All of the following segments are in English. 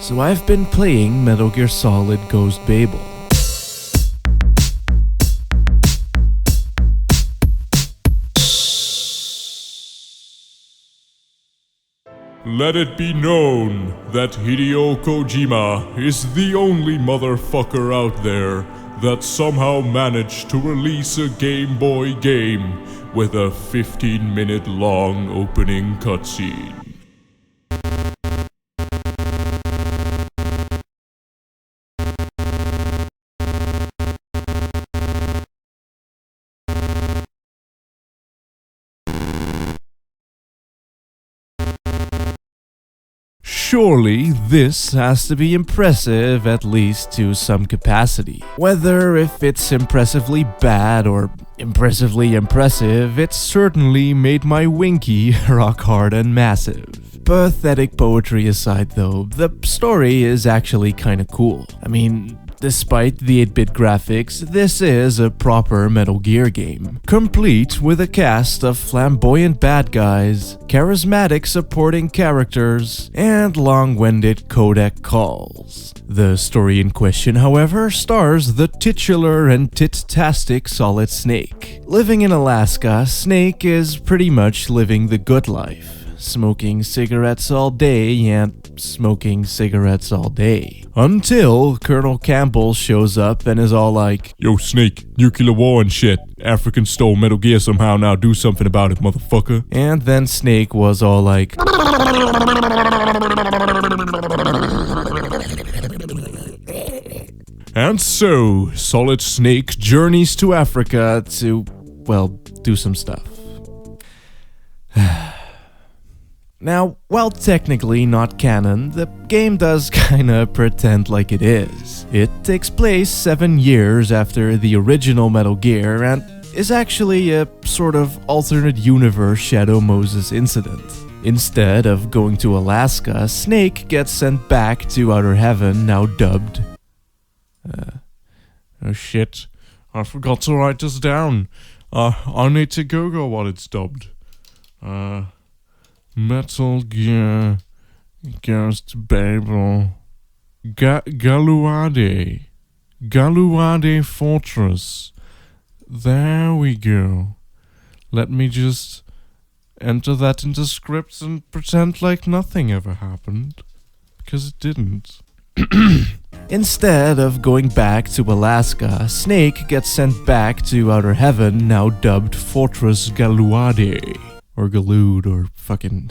so I've been playing Metal Gear Solid Ghost Babel. Let it be known that Hideo Kojima is the only motherfucker out there that somehow managed to release a Game Boy game with a 15-minute long opening cutscene. Surely this has to be impressive, at least to some capacity. Whether if it's impressively bad or impressively impressive, it certainly made my winky rock hard and massive. Pathetic poetry aside though, the story is actually kinda cool. I mean, despite the 8-bit graphics, this is a proper Metal Gear game, complete with a cast of flamboyant bad guys, charismatic supporting characters, and long-winded codec calls. The story in question, however, stars the titular and tit-tastic Solid Snake. Living in Alaska, Snake is pretty much living the good life. Smoking cigarettes all day and smoking cigarettes all day. Until Colonel Campbell shows up and is all like, "Yo, Snake, nuclear war and shit. Africans stole Metal Gear somehow, now do something about it, motherfucker." And then Snake was all like, and so, Solid Snake journeys to Africa to, well, do some stuff. Now, while technically not canon, the game does kinda pretend like it is. It takes place 7 years after the original Metal Gear and is actually a sort of alternate universe Shadow Moses incident. Instead of going to Alaska, Snake gets sent back to Outer Heaven, now dubbed... oh shit, I forgot to write this down. I need to Google what it's dubbed. Metal Gear Ghost Babel Galuade Fortress. There we go. Let me just enter that into scripts and pretend like nothing ever happened, because it didn't. Instead of going back to Alaska, Snake gets sent back to Outer Heaven, now dubbed Fortress Galuade. Or Galood, or fucking...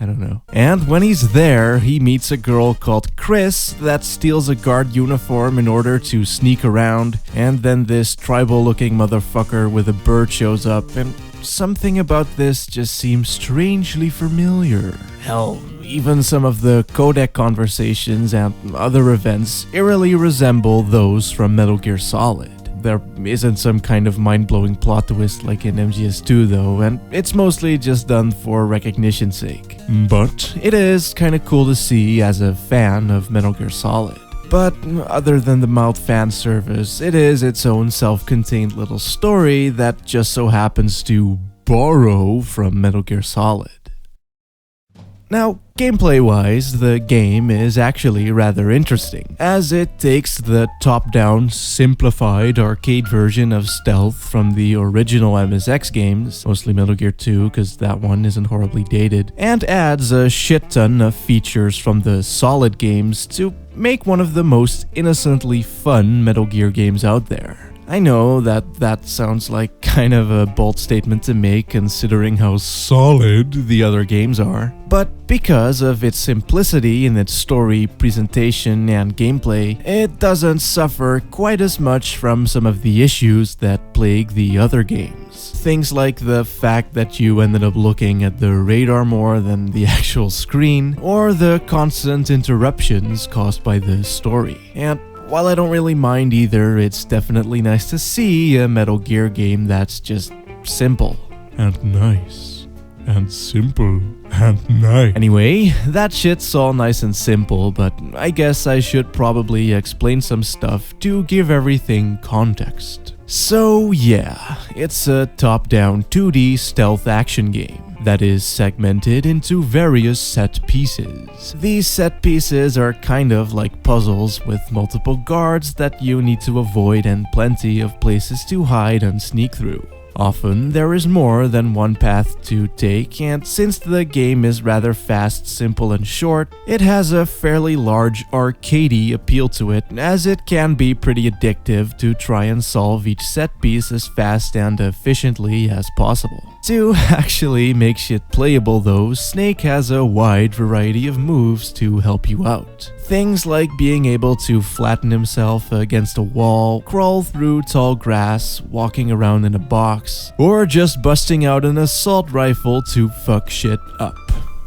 I don't know. And when he's there, he meets a girl called Chris that steals a guard uniform in order to sneak around, and then this tribal-looking motherfucker with a bird shows up, and something about this just seems strangely familiar. Hell, even some of the codec conversations and other events eerily resemble those from Metal Gear Solid. There isn't some kind of mind-blowing plot twist like in MGS2 though, and it's mostly just done for recognition's sake. But it is kinda cool to see as a fan of Metal Gear Solid. But other than the mild fan service, it is its own self-contained little story that just so happens to borrow from Metal Gear Solid. Now, gameplay-wise, the game is actually rather interesting, as it takes the top-down, simplified arcade version of stealth from the original MSX games, mostly Metal Gear 2 because that one isn't horribly dated, and adds a shit ton of features from the Solid games to make one of the most innocently fun Metal Gear games out there. I know that sounds like kind of a bold statement to make considering how solid the other games are, but because of its simplicity in its story, presentation, and gameplay, it doesn't suffer quite as much from some of the issues that plague the other games. Things like the fact that you ended up looking at the radar more than the actual screen, or the constant interruptions caused by the story. And while I don't really mind either, it's definitely nice to see a Metal Gear game that's just simple. And nice. And simple. And nice. Anyway, that shit's all nice and simple, but I guess I should probably explain some stuff to give everything context. So yeah, it's a top-down 2D stealth action game. that is segmented into various set pieces. These set pieces are kind of like puzzles with multiple guards that you need to avoid and plenty of places to hide and sneak through. Often, there is more than one path to take, and since the game is rather fast, simple, and short, it has a fairly large arcadey appeal to it, as it can be pretty addictive to try and solve each set piece as fast and efficiently as possible. To actually make shit playable though, Snake has a wide variety of moves to help you out. Things like being able to flatten himself against a wall, crawl through tall grass, walking around in a box, or just busting out an assault rifle to fuck shit up.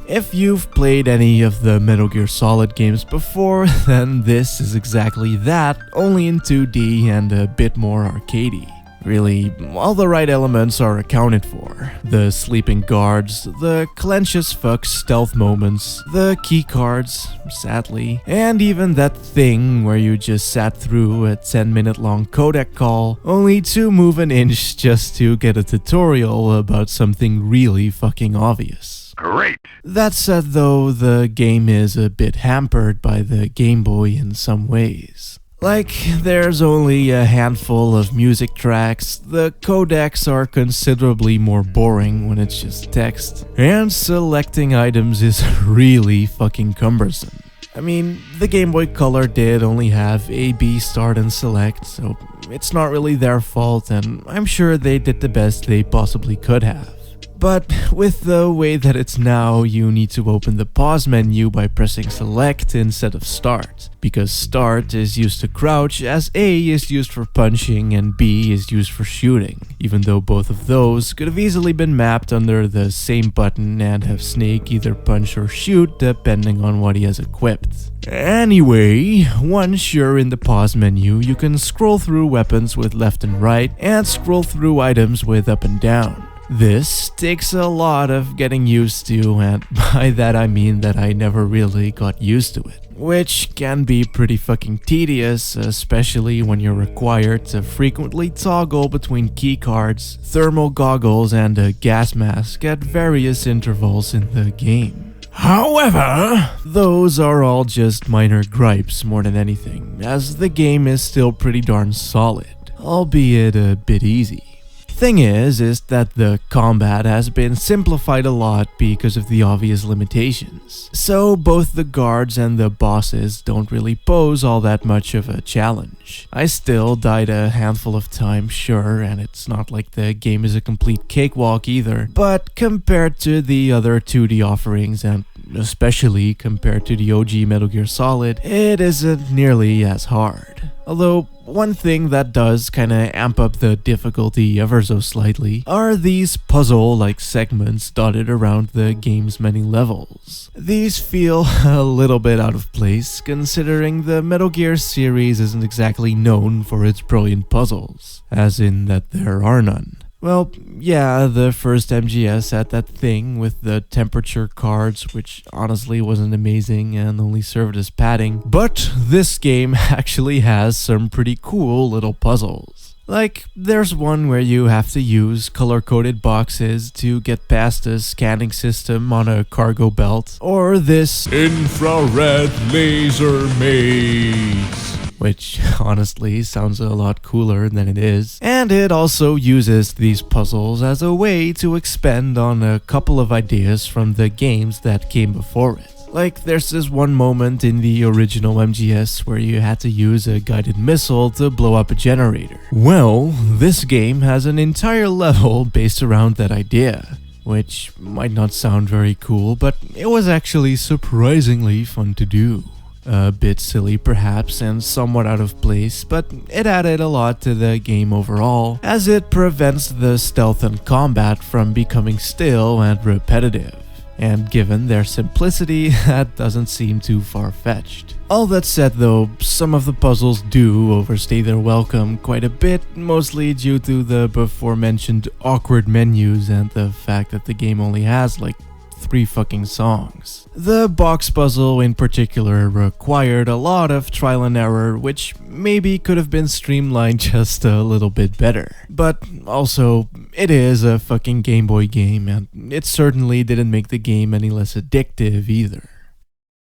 If you've played any of the Metal Gear Solid games before, then this is exactly that, only in 2D and a bit more arcadey. Really, all the right elements are accounted for. The sleeping guards, the clench as fuck stealth moments, the key cards, sadly, and even that thing where you just sat through a 10-minute long codec call, only to move an inch just to get a tutorial about something really fucking obvious. Great! That said though, the game is a bit hampered by the Game Boy in some ways. Like, there's only a handful of music tracks, the codecs are considerably more boring when it's just text, and selecting items is really fucking cumbersome. I mean, the Game Boy Color did only have A, B, start, and select, so it's not really their fault, and I'm sure they did the best they possibly could have. But with the way that it's now, you need to open the pause menu by pressing select instead of start, because start is used to crouch as A is used for punching and B is used for shooting, even though both of those could have easily been mapped under the same button and have Snake either punch or shoot depending on what he has equipped. Anyway, once you're in the pause menu, you can scroll through weapons with left and right and scroll through items with up and down. This takes a lot of getting used to, and by that I mean that I never really got used to it, which can be pretty fucking tedious, especially when you're required to frequently toggle between keycards, thermal goggles, and a gas mask at various intervals in the game. However, those are all just minor gripes more than anything, as the game is still pretty darn solid, albeit a bit easy. Thing is that the combat has been simplified a lot because of the obvious limitations. So both the guards and the bosses don't really pose all that much of a challenge. I still died a handful of times, sure, and it's not like the game is a complete cakewalk either, but compared to the other 2D offerings, and especially compared to the OG Metal Gear Solid, it isn't nearly as hard. Although, one thing that does kinda amp up the difficulty ever so slightly are these puzzle-like segments dotted around the game's many levels. These feel a little bit out of place, considering the Metal Gear series isn't exactly known for its brilliant puzzles, as in that there are none. Well, yeah, the first MGS had that thing with the temperature cards, which honestly wasn't amazing and only served as padding, but this game actually has some pretty cool little puzzles. Like, there's one where you have to use color-coded boxes to get past a scanning system on a cargo belt, or this infrared laser maze, which honestly sounds a lot cooler than it is. And it also uses these puzzles as a way to expand on a couple of ideas from the games that came before it. Like, there's this one moment in the original MGS where you had to use a guided missile to blow up a generator. Well, this game has an entire level based around that idea, which might not sound very cool, but it was actually surprisingly fun to do. A bit silly perhaps and somewhat out of place, but it added a lot to the game overall, as it prevents the stealth and combat from becoming stale and repetitive. And given their simplicity, that doesn't seem too far-fetched. All that said though, some of the puzzles do overstay their welcome quite a bit, mostly due to the before mentioned awkward menus and the fact that the game only has like 3 fucking songs. The box puzzle in particular required a lot of trial and error, which maybe could have been streamlined just a little bit better. But also, it is a fucking Game Boy game, and it certainly didn't make the game any less addictive either.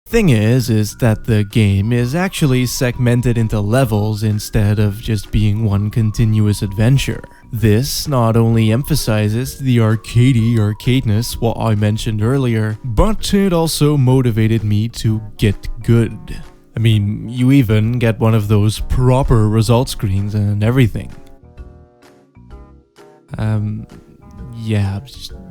Thing is that the game is actually segmented into levels instead of just being one continuous adventure. This not only emphasizes the arcadeness what I mentioned earlier, but it also motivated me to get good. I mean, you even get one of those proper result screens and everything. Yeah,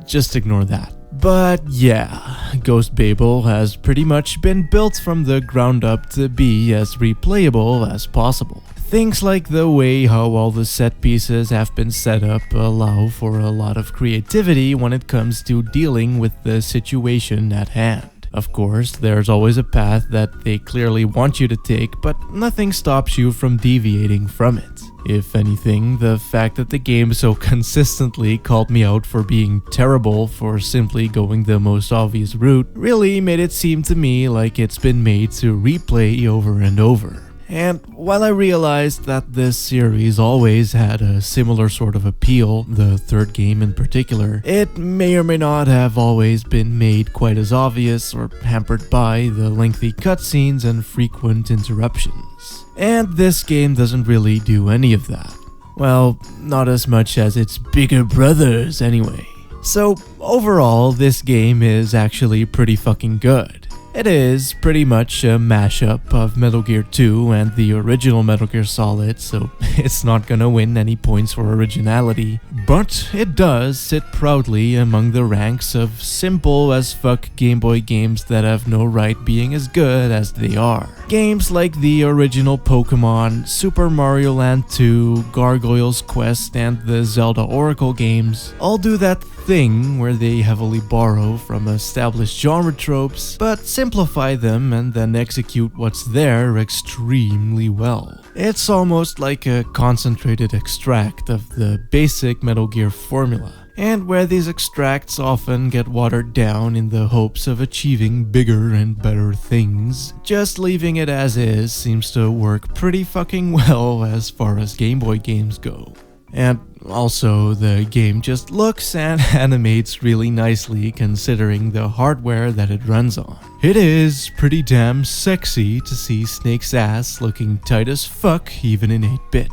just ignore that. But yeah, Ghost Babel has pretty much been built from the ground up to be as replayable as possible. Things like the way how all the set pieces have been set up allow for a lot of creativity when it comes to dealing with the situation at hand. Of course, there's always a path that they clearly want you to take, but nothing stops you from deviating from it. If anything, the fact that the game so consistently called me out for being terrible for simply going the most obvious route really made it seem to me like it's been made to replay over and over. And while I realized that this series always had a similar sort of appeal, the third game in particular, it may or may not have always been made quite as obvious or hampered by the lengthy cutscenes and frequent interruptions. And this game doesn't really do any of that. Well, not as much as its bigger brothers anyway. So overall, this game is actually pretty fucking good. It is pretty much a mashup of Metal Gear 2 and the original Metal Gear Solid, so it's not gonna win any points for originality, but it does sit proudly among the ranks of simple as fuck Game Boy games that have no right being as good as they are. Games like the original Pokemon, Super Mario Land 2, Gargoyle's Quest, and the Zelda Oracle games all do that thing where they heavily borrow from established genre tropes, but simplify them and then execute what's there extremely well. It's almost like a concentrated extract of the basic Metal Gear formula, and where these extracts often get watered down in the hopes of achieving bigger and better things, just leaving it as is seems to work pretty fucking well as far as Game Boy games go. And also, the game just looks and animates really nicely considering the hardware that it runs on. It is pretty damn sexy to see Snake's ass looking tight as fuck even in 8-bit.